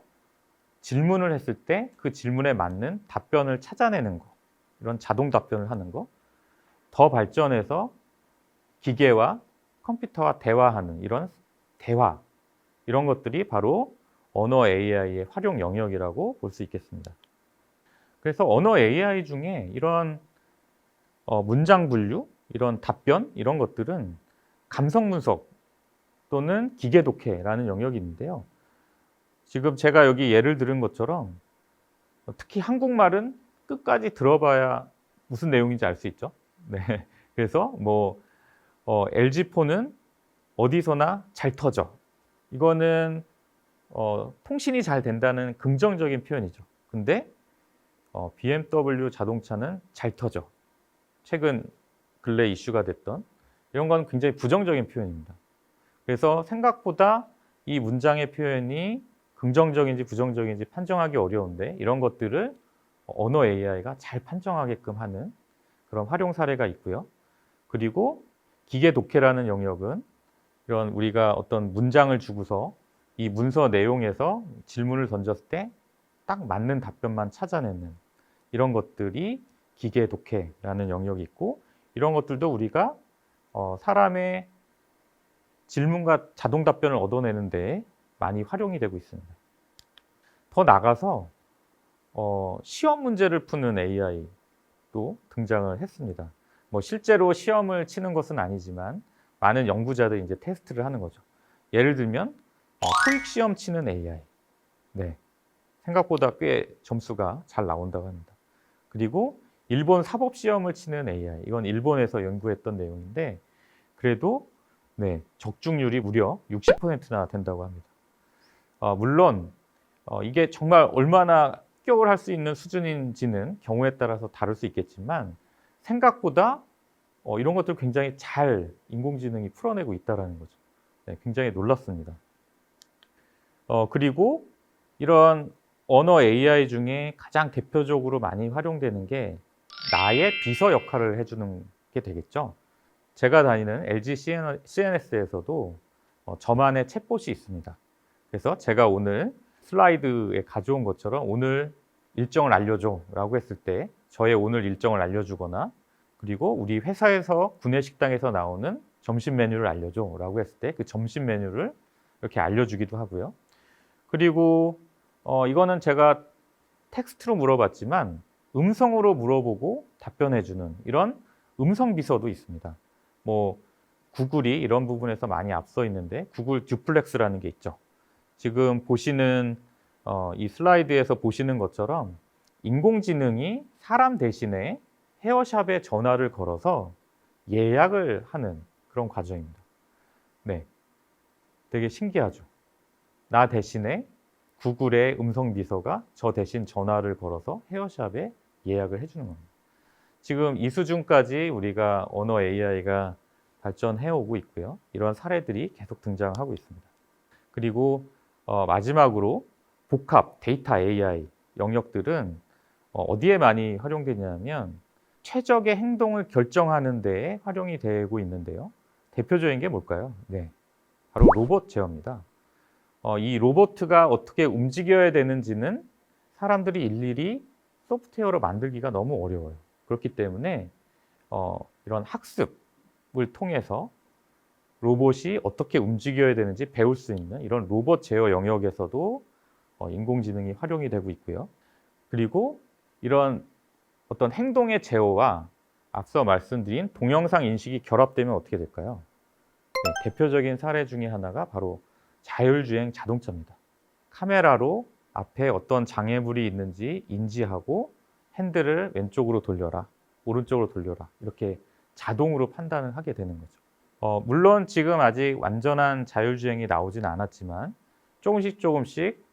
질문을 했을 때 그 질문에 맞는 답변을 찾아내는 거, 이런 자동 답변을 하는 거, 더 발전해서 기계와 컴퓨터와 대화하는 이런 대화, 이런 것들이 바로 언어 AI의 활용 영역이라고 볼 수 있겠습니다. 그래서 언어 AI 중에 이런 문장 분류, 이런 답변, 이런 것들은 감성 분석 또는 기계 독해라는 영역이 있는데요. 지금 제가 여기 예를 들은 것처럼 특히 한국말은 끝까지 들어봐야 무슨 내용인지 알 수 있죠. 네. 그래서 뭐 LG폰은 어디서나 잘 터져. 이거는 통신이 잘 된다는 긍정적인 표현이죠. 근데 BMW 자동차는 잘 터져. 최근 근래 이슈가 됐던 이런 건 굉장히 부정적인 표현입니다. 그래서 생각보다 이 문장의 표현이 긍정적인지 부정적인지 판정하기 어려운데 이런 것들을 언어 AI가 잘 판정하게끔 하는 그런 활용 사례가 있고요. 그리고 기계 독해라는 영역은 이런 우리가 어떤 문장을 주고서 이 문서 내용에서 질문을 던졌을 때 딱 맞는 답변만 찾아내는 이런 것들이 기계 독해라는 영역이 있고 이런 것들도 우리가 사람의 질문과 자동 답변을 얻어내는 데 많이 활용이 되고 있습니다. 더 나가서 시험 문제를 푸는 AI도 등장을 했습니다. 뭐 실제로 시험을 치는 것은 아니지만 많은 연구자들이 이제 테스트를 하는 거죠. 예를 들면 토익 시험 치는 AI. 네. 생각보다 꽤 점수가 잘 나온다고 합니다. 그리고 일본 사법 시험을 치는 AI. 이건 일본에서 연구했던 내용인데 그래도 네, 적중률이 무려 60%나 된다고 합니다. 물론 이게 정말 얼마나 합격을 할 수 있는 수준인지는 경우에 따라서 다를 수 있겠지만 생각보다 이런 것들을 굉장히 잘 인공지능이 풀어내고 있다는 거죠. 네, 굉장히 놀랐습니다. 그리고 이런 언어 AI 중에 가장 대표적으로 많이 활용되는 게 나의 비서 역할을 해주는 게 되겠죠. 제가 다니는 LG CNS에서도 저만의 챗봇이 있습니다. 그래서 제가 오늘 슬라이드에 가져온 것처럼 오늘 일정을 알려줘 라고 했을 때 저의 오늘 일정을 알려주거나 그리고 우리 회사에서 구내식당에서 나오는 점심 메뉴를 알려줘 라고 했을 때 그 점심 메뉴를 이렇게 알려주기도 하고요. 그리고 이거는 제가 텍스트로 물어봤지만 음성으로 물어보고 답변해주는 이런 음성 비서도 있습니다. 뭐 구글이 이런 부분에서 많이 앞서 있는데 구글 듀플렉스라는 게 있죠. 지금 보시는 이 슬라이드에서 보시는 것처럼 인공지능이 사람 대신에 헤어샵에 전화를 걸어서 예약을 하는 그런 과정입니다. 네, 되게 신기하죠. 나 대신에 구글의 음성 비서가 저 대신 전화를 걸어서 헤어샵에 예약을 해주는 겁니다. 지금 이 수준까지 우리가 언어 AI가 발전해 오고 있고요. 이런 사례들이 계속 등장하고 있습니다. 그리고 마지막으로 복합 데이터 AI 영역들은 어디에 많이 활용되냐면 최적의 행동을 결정하는 데에 활용이 되고 있는데요. 대표적인 게 뭘까요? 네, 바로 로봇 제어입니다. 이 로봇가 어떻게 움직여야 되는지는 사람들이 일일이 소프트웨어로 만들기가 너무 어려워요. 그렇기 때문에 이런 학습을 통해서 로봇이 어떻게 움직여야 되는지 배울 수 있는 이런 로봇 제어 영역에서도 인공지능이 활용이 되고 있고요. 그리고 이런 어떤 행동의 제어와 앞서 말씀드린 동영상 인식이 결합되면 어떻게 될까요? 네, 대표적인 사례 중에 하나가 바로 자율주행 자동차입니다. 카메라로 앞에 어떤 장애물이 있는지 인지하고 핸들을 왼쪽으로 돌려라, 오른쪽으로 돌려라 이렇게 자동으로 판단을 하게 되는 거죠. 물론 지금 아직 완전한 자율주행이 나오진 않았지만 조금씩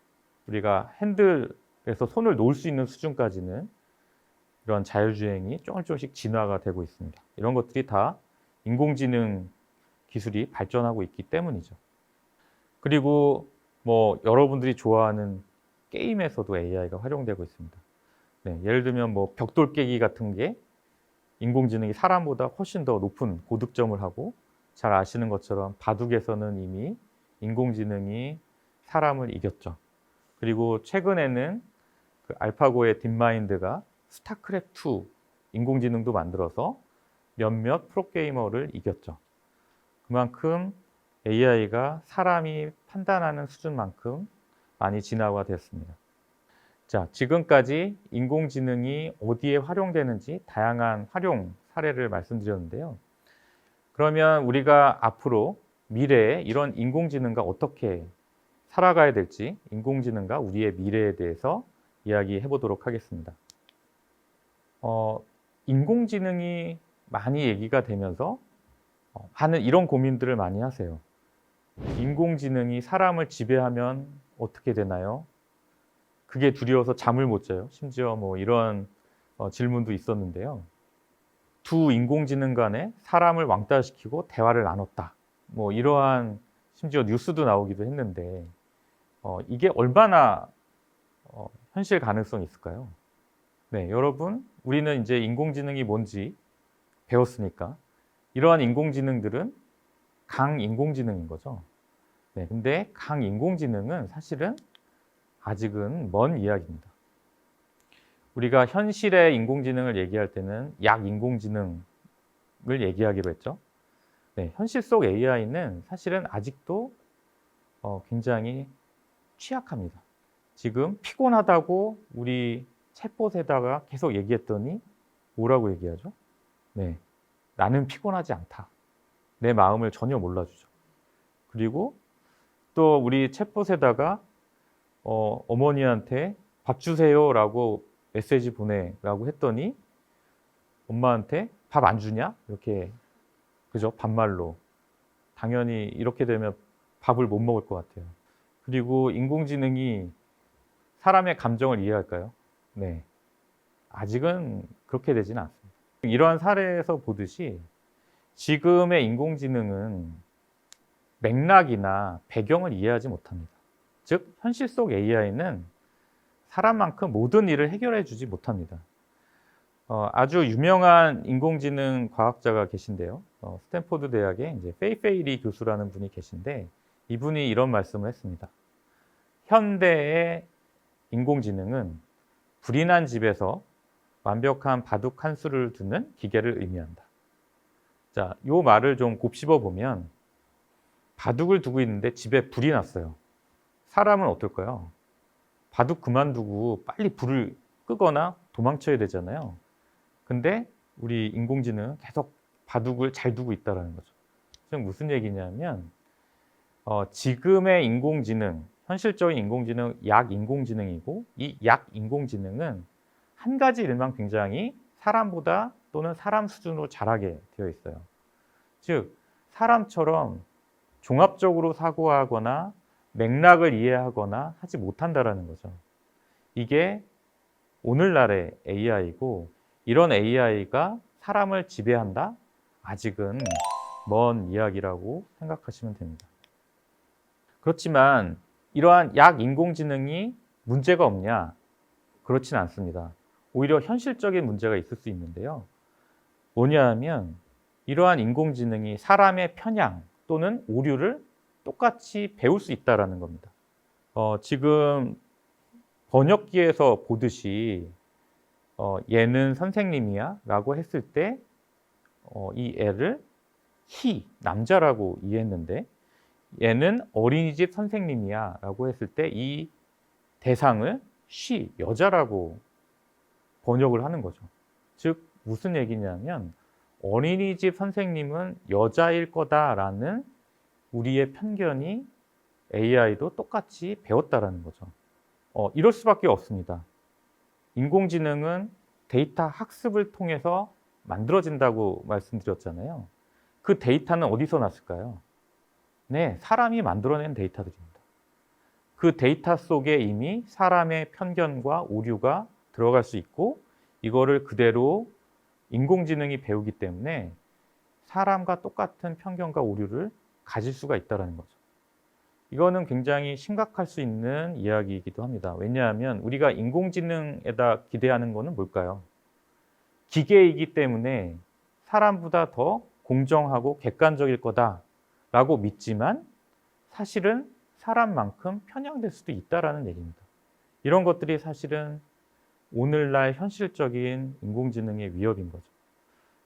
우리가 핸들에서 손을 놓을 수 있는 수준까지는 이런 자율주행이 조금씩 진화가 되고 있습니다. 이런 것들이 다 인공지능 기술이 발전하고 있기 때문이죠. 그리고 뭐 여러분들이 좋아하는 게임에서도 AI가 활용되고 있습니다. 네, 예를 들면 뭐 벽돌 깨기 같은 게 인공지능이 사람보다 훨씬 더 높은 고득점을 하고, 잘 아시는 것처럼 바둑에서는 이미 인공지능이 사람을 이겼죠. 그리고 최근에는 그 알파고의 딥마인드가 스타크래프트2 인공지능도 만들어서 몇몇 프로게이머를 이겼죠. 그만큼 AI가 사람이 판단하는 수준만큼 많이 진화가 되었습니다. 자, 지금까지 인공지능이 어디에 활용되는지 다양한 활용 사례를 말씀드렸는데요. 그러면 우리가 앞으로 미래에 이런 인공지능과 어떻게 살아가야 될지, 인공지능과 우리의 미래에 대해서 이야기해 보도록 하겠습니다. 인공지능이 많이 얘기가 되면서 하는 이런 고민들을 많이 하세요. 인공지능이 사람을 지배하면 어떻게 되나요? 그게 두려워서 잠을 못 자요. 심지어 뭐 이런 질문도 있었는데요. 두 인공지능 간에 사람을 왕따시키고 대화를 나눴다. 뭐 이러한 심지어 뉴스도 나오기도 했는데 이게 얼마나 현실 가능성이 있을까요? 네, 여러분, 우리는 이제 인공지능이 뭔지 배웠으니까 이러한 인공지능들은 강인공지능인 거죠. 네, 근데 강인공지능은 사실은 아직은 먼 이야기입니다. 우리가 현실의 인공지능을 얘기할 때는 약인공지능을 얘기하기로 했죠. 네, 현실 속 AI는 사실은 아직도 굉장히 취약합니다. 지금 피곤하다고 우리 챗봇에다가 계속 얘기했더니 뭐라고 얘기하죠? 네, 나는 피곤하지 않다. 내 마음을 전혀 몰라주죠. 그리고 또 우리 챗봇에다가 어머니한테 밥 주세요라고 메시지 보내라고 했더니 엄마한테 밥 안 주냐? 이렇게, 그죠? 반말로. 당연히 이렇게 되면 밥을 못 먹을 것 같아요. 그리고 인공지능이 사람의 감정을 이해할까요? 네, 아직은 그렇게 되지는 않습니다. 이러한 사례에서 보듯이 지금의 인공지능은 맥락이나 배경을 이해하지 못합니다. 즉, 현실 속 AI는 사람만큼 모든 일을 해결해 주지 못합니다. 아주 유명한 인공지능 과학자가 계신데요. 스탠포드 대학의 이제 페이페이리 교수라는 분이 계신데, 이분이 이런 말씀을 했습니다. 현대의 인공지능은 불이 난 집에서 완벽한 바둑 한 수를 두는 기계를 의미한다. 자, 이 말을 좀 곱씹어 보면 바둑을 두고 있는데 집에 불이 났어요. 사람은 어떨까요? 바둑 그만두고 빨리 불을 끄거나 도망쳐야 되잖아요. 근데 우리 인공지능은 계속 바둑을 잘 두고 있다는 거죠. 지금 무슨 얘기냐면 지금의 인공지능, 현실적인 인공지능, 약인공지능이고, 이 약인공지능은 한 가지 일만 굉장히 사람보다 또는 사람 수준으로 잘하게 되어 있어요. 즉, 사람처럼 종합적으로 사고하거나 맥락을 이해하거나 하지 못한다는 거죠. 이게 오늘날의 AI고, 이런 AI가 사람을 지배한다? 아직은 먼 이야기라고 생각하시면 됩니다. 그렇지만 이러한 약인공지능이 문제가 없냐? 그렇진 않습니다. 오히려 현실적인 문제가 있을 수 있는데요. 뭐냐 하면 이러한 인공지능이 사람의 편향 또는 오류를 똑같이 배울 수 있다는 겁니다. 지금 번역기에서 보듯이 얘는 선생님이야 라고 했을 때 이 애를 he, 남자라고 이해했는데 얘는 어린이집 선생님이야 라고 했을 때 이 대상을 she, 여자라고 번역을 하는 거죠. 즉 무슨 얘기냐면 어린이집 선생님은 여자일 거다라는 우리의 편견이 AI도 똑같이 배웠다라는 거죠. 이럴 수밖에 없습니다. 인공지능은 데이터 학습을 통해서 만들어진다고 말씀드렸잖아요. 그 데이터는 어디서 났을까요? 네, 사람이 만들어낸 데이터들입니다. 그 데이터 속에 이미 사람의 편견과 오류가 들어갈 수 있고 이거를 그대로 인공지능이 배우기 때문에 사람과 똑같은 편견과 오류를 가질 수가 있다는 거죠. 이거는 굉장히 심각할 수 있는 이야기이기도 합니다. 왜냐하면 우리가 인공지능에다 기대하는 거는 뭘까요? 기계이기 때문에 사람보다 더 공정하고 객관적일 거다라고 믿지만 사실은 사람만큼 편향될 수도 있다라는 얘기입니다. 이런 것들이 사실은 오늘날 현실적인 인공지능의 위협인 거죠.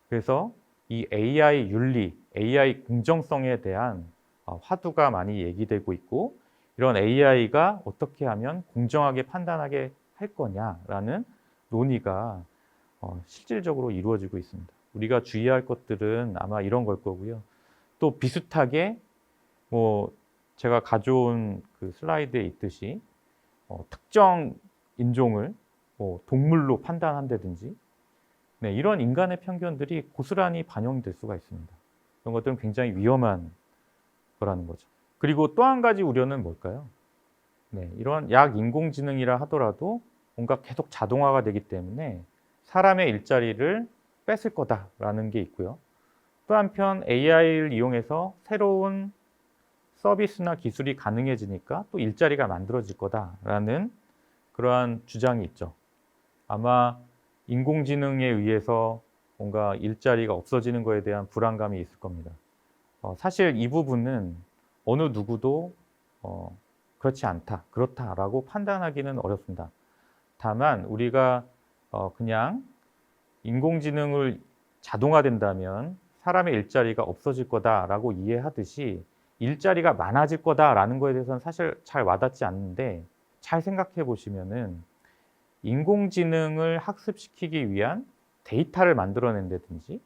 그래서 이 AI 윤리, AI 공정성에 대한 화두가 많이 얘기되고 있고 이런 AI가 어떻게 하면 공정하게 판단하게 할 거냐라는 논의가 실질적으로 이루어지고 있습니다. 우리가 주의할 것들은 아마 이런 걸 거고요. 또 비슷하게 제가 가져온 그 슬라이드에 있듯이 특정 인종을 동물로 판단한다든지 네, 이런 인간의 편견들이 고스란히 반영이 될 수가 있습니다. 이런 것들은 굉장히 위험한 거라는 거죠. 그리고 또 한 가지 우려는 뭘까요? 네, 이런 약 인공지능이라 하더라도 뭔가 계속 자동화가 되기 때문에 사람의 일자리를 뺏을 거다라는 게 있고요. 또 한편 AI를 이용해서 새로운 서비스나 기술이 가능해지니까 또 일자리가 만들어질 거다라는 그러한 주장이 있죠. 아마 인공지능에 의해서 뭔가 일자리가 없어지는 것에 대한 불안감이 있을 겁니다. 사실 이 부분은 어느 누구도 그렇지 않다, 그렇다라고 판단하기는 어렵습니다. 다만 우리가 그냥 인공지능을 자동화된다면 사람의 일자리가 없어질 거다라고 이해하듯이 일자리가 많아질 거다라는 거에 대해서는 사실 잘 와닿지 않는데 잘 생각해 보시면은 인공지능을 학습시키기 위한 데이터를 만들어낸다든지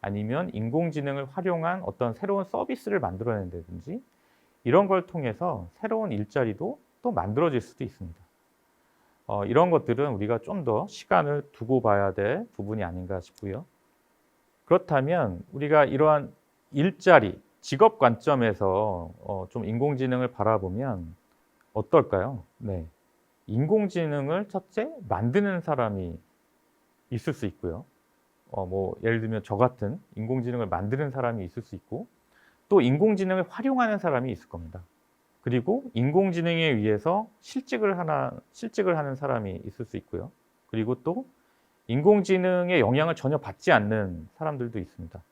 아니면 인공지능을 활용한 어떤 새로운 서비스를 만들어낸다든지 이런 걸 통해서 새로운 일자리도 또 만들어질 수도 있습니다. 이런 것들은 우리가 좀 더 시간을 두고 봐야 될 부분이 아닌가 싶고요. 그렇다면 우리가 이러한 일자리, 직업 관점에서 좀 인공지능을 바라보면 어떨까요? 네. 인공지능을 첫째 만드는 사람이 있을 수 있고요. 예를 들면 저 같은 인공지능을 만드는 사람이 있을 수 있고 또 인공지능을 활용하는 사람이 있을 겁니다. 그리고 인공지능에 의해서 실직을 하는 사람이 있을 수 있고요. 그리고 또 인공지능의 영향을 전혀 받지 않는 사람들도 있습니다.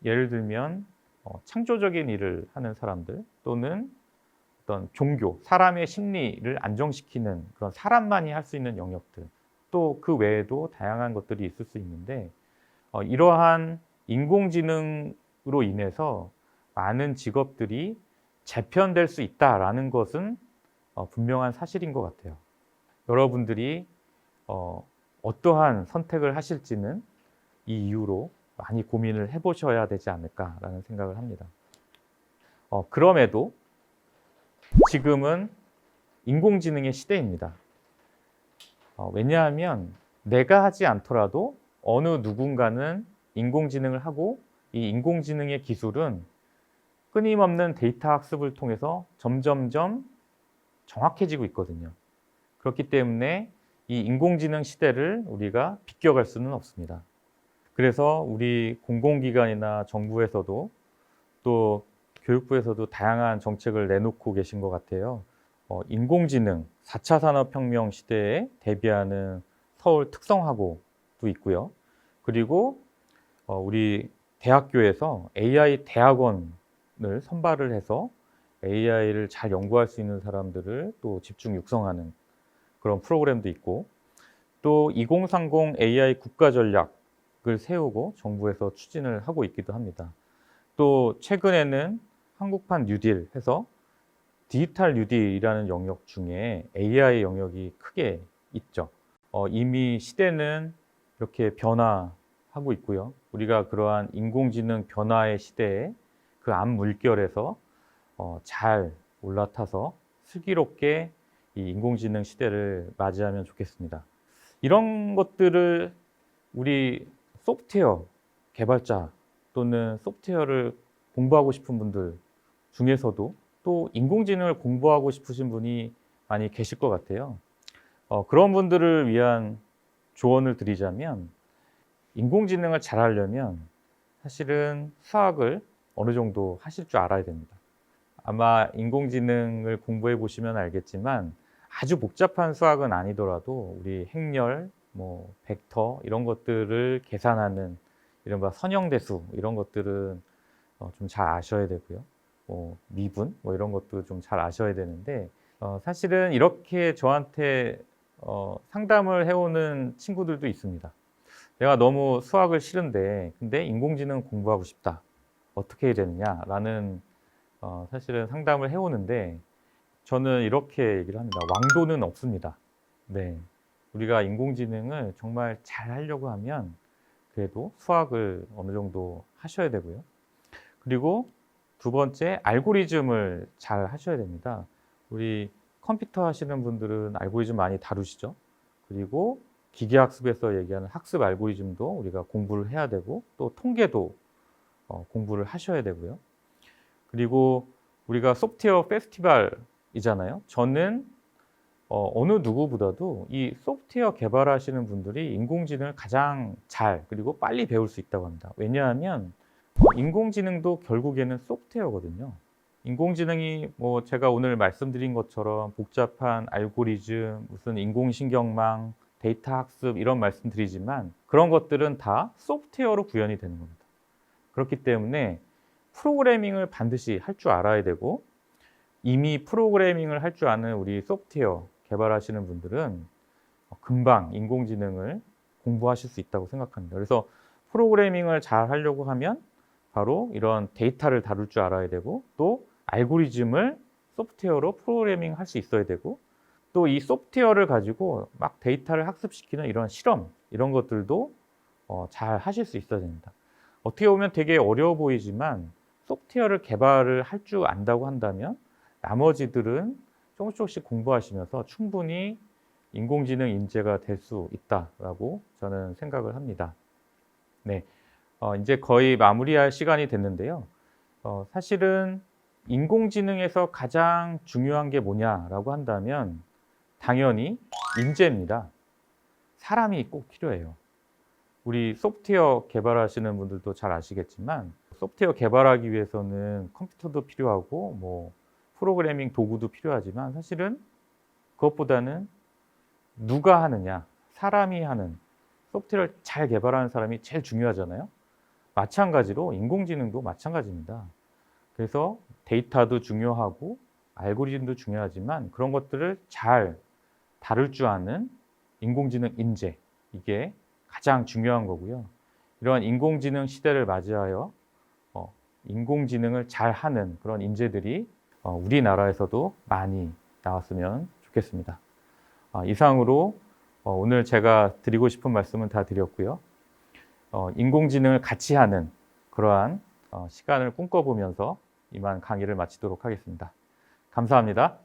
예를 들면 창조적인 일을 하는 사람들 또는 어떤 종교, 사람의 심리를 안정시키는 그런 사람만이 할 수 있는 영역들 또 그 외에도 다양한 것들이 있을 수 있는데 이러한 인공지능으로 인해서 많은 직업들이 재편될 수 있다라는 것은 분명한 사실인 것 같아요. 여러분들이 어떠한 선택을 하실지는 이 이유로 많이 고민을 해보셔야 되지 않을까라는 생각을 합니다. 그럼에도 지금은 인공지능의 시대입니다. 왜냐하면 내가 하지 않더라도 어느 누군가는 인공지능을 하고 이 인공지능의 기술은 끊임없는 데이터 학습을 통해서 점점점 정확해지고 있거든요. 그렇기 때문에 이 인공지능 시대를 우리가 비껴갈 수는 없습니다. 그래서 우리 공공기관이나 정부에서도 또 교육부에서도 다양한 정책을 내놓고 계신 것 같아요. 인공지능 4차 산업혁명 시대에 대비하는 서울 특성화고도 있고요. 그리고 우리 대학교에서 AI 대학원을 선발을 해서 AI를 잘 연구할 수 있는 사람들을 또 집중 육성하는 그런 프로그램도 있고, 또 2030 AI 국가 전략을 세우고 정부에서 추진을 하고 있기도 합니다. 또 최근에는 한국판 뉴딜 해서 디지털 뉴딜이라는 영역 중에 AI 영역이 크게 있죠. 이미 시대는 이렇게 변화하고 있고요. 우리가 그러한 인공지능 변화의 시대에 그 앞 물결에서 잘 올라타서 슬기롭게 이 인공지능 시대를 맞이하면 좋겠습니다. 이런 것들을 우리 소프트웨어 개발자 또는 소프트웨어를 공부하고 싶은 분들 중에서도 또 인공지능을 공부하고 싶으신 분이 많이 계실 것 같아요. 그런 분들을 위한 조언을 드리자면, 인공지능을 잘 하려면 사실은 수학을 어느 정도 하실 줄 알아야 됩니다. 아마 인공지능을 공부해 보시면 알겠지만 아주 복잡한 수학은 아니더라도 우리 행렬, 벡터 이런 것들을 계산하는 이른바 선형대수 이런 것들은 좀 잘 아셔야 되고요. 미분 이런 것도 좀 잘 아셔야 되는데, 사실은 이렇게 저한테 상담을 해오는 친구들도 있습니다. 내가 너무 수학을 싫은데 근데 인공지능 공부하고 싶다. 어떻게 해야 되느냐라는 사실은 상담을 해오는데, 저는 이렇게 얘기를 합니다. 왕도는 없습니다. 네, 우리가 인공지능을 정말 잘 하려고 하면 그래도 수학을 어느 정도 하셔야 되고요. 그리고 두 번째, 알고리즘을 잘 하셔야 됩니다. 우리 컴퓨터 하시는 분들은 알고리즘 많이 다루시죠. 그리고 기계학습에서 얘기하는 학습 알고리즘도 우리가 공부를 해야 되고, 또 통계도 공부를 하셔야 되고요. 그리고 우리가 소프트웨어 페스티벌이잖아요. 저는 어느 누구보다도 이 소프트웨어 개발하시는 분들이 인공지능을 가장 잘 그리고 빨리 배울 수 있다고 합니다. 왜냐하면 인공지능도 결국에는 소프트웨어거든요. 인공지능이 제가 오늘 말씀드린 것처럼 복잡한 알고리즘, 무슨 인공신경망, 데이터 학습 이런 말씀드리지만 그런 것들은 다 소프트웨어로 구현이 되는 겁니다. 그렇기 때문에 프로그래밍을 반드시 할 줄 알아야 되고, 이미 프로그래밍을 할 줄 아는 우리 소프트웨어 개발하시는 분들은 금방 인공지능을 공부하실 수 있다고 생각합니다. 그래서 프로그래밍을 잘 하려고 하면 바로 이런 데이터를 다룰 줄 알아야 되고, 또 알고리즘을 소프트웨어로 프로그래밍 할 수 있어야 되고, 또 이 소프트웨어를 가지고 막 데이터를 학습시키는 이런 실험 이런 것들도 잘 하실 수 있어야 됩니다. 어떻게 보면 되게 어려워 보이지만 소프트웨어를 개발을 할 줄 안다고 한다면 나머지들은 조금씩 공부하시면서 충분히 인공지능 인재가 될 수 있다라고 저는 생각을 합니다. 네, 이제 거의 마무리할 시간이 됐는데요. 사실은 인공지능에서 가장 중요한 게 뭐냐라고 한다면 당연히 인재입니다. 사람이 꼭 필요해요. 우리 소프트웨어 개발하시는 분들도 잘 아시겠지만 소프트웨어 개발하기 위해서는 컴퓨터도 필요하고 프로그래밍 도구도 필요하지만, 사실은 그것보다는 누가 하느냐, 사람이 하는, 소프트웨어를 잘 개발하는 사람이 제일 중요하잖아요. 마찬가지로 인공지능도 마찬가지입니다. 그래서 데이터도 중요하고 알고리즘도 중요하지만 그런 것들을 잘 다룰 줄 아는 인공지능 인재, 이게 가장 중요한 거고요. 이러한 인공지능 시대를 맞이하여 인공지능을 잘 하는 그런 인재들이 우리나라에서도 많이 나왔으면 좋겠습니다. 이상으로 오늘 제가 드리고 싶은 말씀은 다 드렸고요. 인공지능을 같이 하는 그러한 시간을 꿈꿔보면서 이만 강의를 마치도록 하겠습니다. 감사합니다.